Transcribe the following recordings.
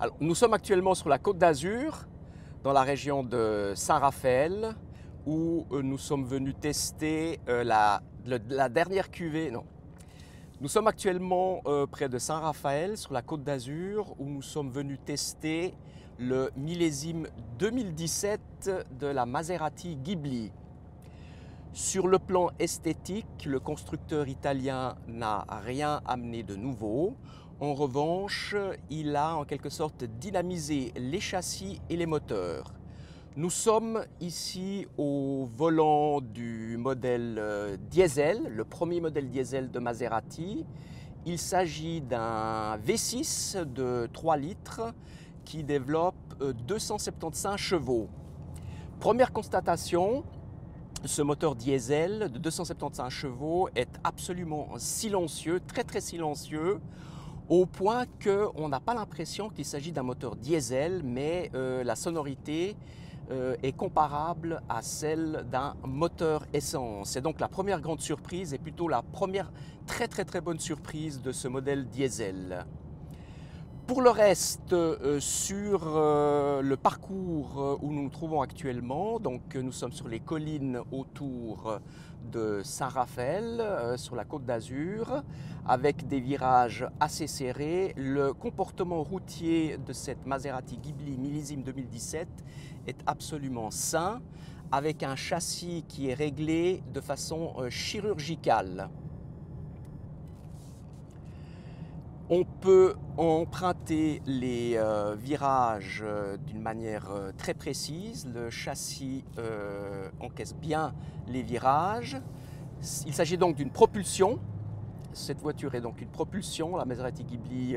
Alors, nous sommes actuellement sur la Côte d'Azur, dans la région de Saint-Raphaël, où nous sommes venus tester la dernière cuvée. Non. Nous sommes actuellement près de Saint-Raphaël, sur la Côte d'Azur, où nous sommes venus tester le millésime 2017 de la Maserati Ghibli. Sur le plan esthétique, le constructeur italien n'a rien amené de nouveau. En revanche, il a en quelque sorte dynamisé les châssis et les moteurs. Nous sommes ici au volant du modèle diesel, le premier modèle diesel de Maserati. Il s'agit d'un V6 de 3 litres qui développe 275 chevaux. Première constatation, ce moteur diesel de 275 chevaux est absolument silencieux, très silencieux, au point qu'on n'a pas l'impression qu'il s'agit d'un moteur diesel, mais la sonorité est comparable à celle d'un moteur essence. Et donc la première grande surprise est plutôt la première très bonne surprise de ce modèle diesel. Pour le reste, sur le parcours où nous nous trouvons actuellement, donc nous sommes sur les collines autour de Saint-Raphaël, sur la Côte d'Azur, avec des virages assez serrés. Le comportement routier de cette Maserati Ghibli millésime 2017 est absolument sain, avec un châssis qui est réglé de façon chirurgicale. On peut emprunter les virages d'une manière très précise. Le châssis encaisse bien les virages. Il s'agit donc d'une propulsion. Cette voiture est donc une propulsion. La Maserati Ghibli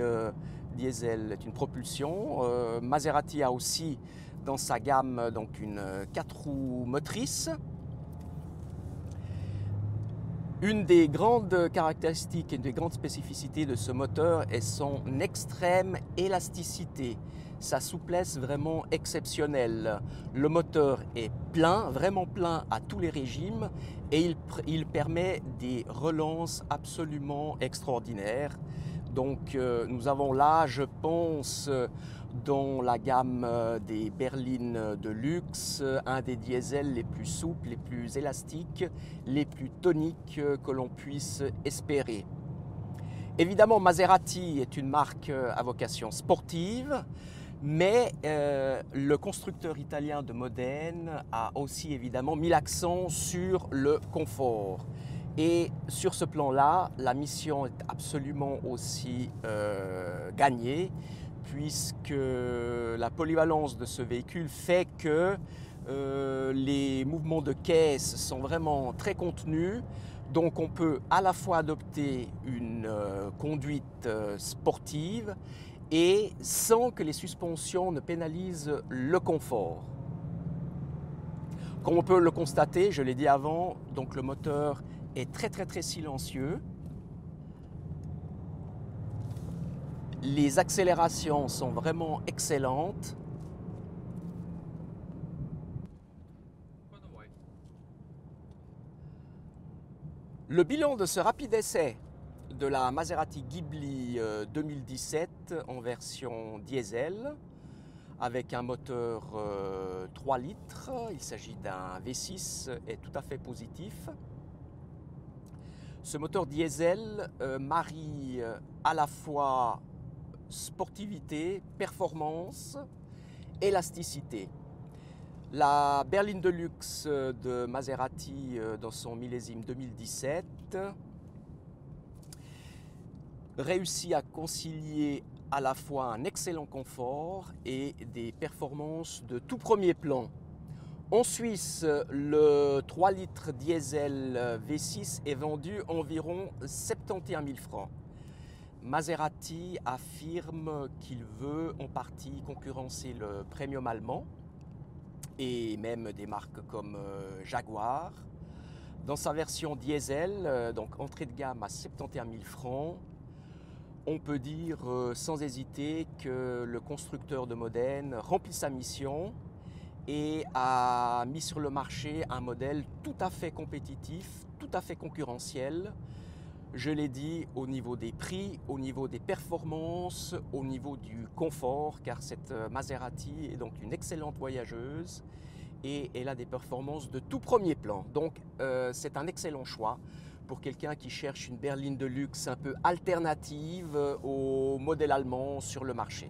diesel est une propulsion. Maserati a aussi dans sa gamme donc une 4 roues motrices. Une des grandes caractéristiques et des grandes spécificités de ce moteur est son extrême élasticité, sa souplesse vraiment exceptionnelle. Le moteur est plein, vraiment plein à tous les régimes et il permet des relances absolument extraordinaires. Donc nous avons là, je pense, dans la gamme des berlines de luxe, un des diesels les plus souples, les plus élastiques, les plus toniques que l'on puisse espérer. Évidemment, Maserati est une marque à vocation sportive, mais le constructeur italien de Modène a aussi évidemment mis l'accent sur le confort. Et sur ce plan-là, la mission est absolument aussi gagnée, puisque la polyvalence de ce véhicule fait que les mouvements de caisse sont vraiment très contenus. Donc on peut à la fois adopter une conduite sportive et sans que les suspensions ne pénalisent le confort. Comme on peut le constater, je l'ai dit avant, donc le moteur est très silencieux. Les accélérations sont vraiment excellentes. Le bilan de ce rapide essai de la Maserati Ghibli 2017 en version diesel avec un moteur 3 litres, il s'agit d'un V6, est tout à fait positif. Ce moteur diesel marie à la fois sportivité, performance, élasticité. La berline de luxe de Maserati dans son millésime 2017 réussit à concilier à la fois un excellent confort et des performances de tout premier plan. En Suisse, le 3 litres diesel V6 est vendu environ 71 000 francs. Maserati affirme qu'il veut en partie concurrencer le premium allemand et même des marques comme Jaguar. Dans sa version diesel, donc entrée de gamme à 71 000 francs, on peut dire sans hésiter que le constructeur de Modène remplit sa mission et a mis sur le marché un modèle tout à fait compétitif, tout à fait concurrentiel, Je l'ai dit, au niveau des prix, au niveau des performances, au niveau du confort, car cette Maserati est donc une excellente voyageuse et elle a des performances de tout premier plan. Donc c'est un excellent choix pour quelqu'un qui cherche une berline de luxe un peu alternative au modèle allemand sur le marché.